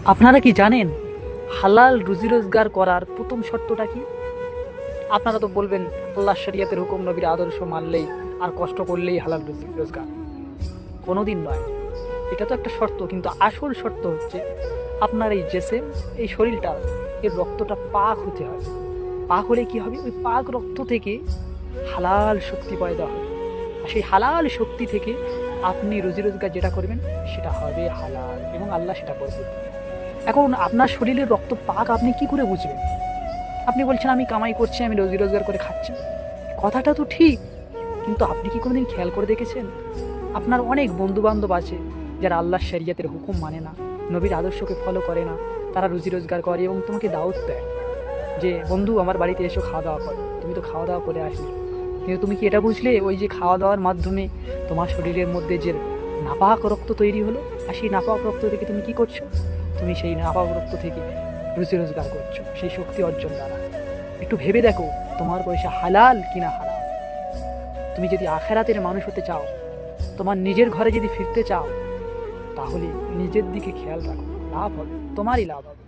আপনারা কি জানেন হালাল রুজি রোজগার করার প্রথম শর্তটা কি? আপনারা তো বলবেন আল্লাহ শরিয়তের হুকুম নবীর আদর্শ মানলেই আর কষ্ট করলেই হালাল রুজি রোজগার। কোনোদিন নয়। এটা তো একটা শর্ত, কিন্তু আসল শর্ত হচ্ছে আপনার এই জেসেম, এই শরীরটা, এর রক্তটা পাক হতে হবে। পাক হলে কি হবে? ওই পাক রক্ত থেকে হালাল শক্তি পয়দা হবে। আর সেই হালাল শক্তি থেকে আপনি রুজি রোজগার যেটা করবেন সেটা হবে হালাল, এবং আল্লাহ সেটা করবে। এখন আপনার শরীরের রক্ত পাক আপনি কি করে বুঝবেন? আপনি বলছেন আমি কামাই করছি, আমি রোজি রোজগার করে খাচ্ছি, কথাটা তো ঠিক, কিন্তু আপনি কি কোনোদিন খেয়াল করে দেখেছেন আপনার অনেক বন্ধু বান্ধব আছে যারা আল্লাহ শরিয়তের হুকুম মানে না, নবীর আদর্শকে ফলো করে না, তারা রুজি রোজগার করে এবং তোমাকে দাওয়াত দেয় যে বন্ধু আমার বাড়িতে এসো খাওয়া দাওয়া করো, তুমি তো খাওয়া দাওয়া করে আসলে, কিন্তু তুমি কি এটা বুঝলে ওই যে খাওয়া দাওয়ার মাধ্যমে তোমার শরীরের মধ্যে যে নাপাক রক্ত তৈরি হলো, আর সেই নাপাক রক্ত থেকে তুমি কি করছো? তুমি সেই নাপাক রক্ত থেকে রুজি রোজগার করছো সেই শক্তি অর্জন দ্বারা। একটু ভেবে দেখো তোমার পয়সা হালাল কিনা হারাম। তুমি যদি আখেরাতের মানুষ হতে চাও, তোমার নিজের ঘরে যদি ফিরতে চাও, তাহলে নিজের দিকে খেয়াল রাখো, লাভ হবে, তোমারই লাভ হবে।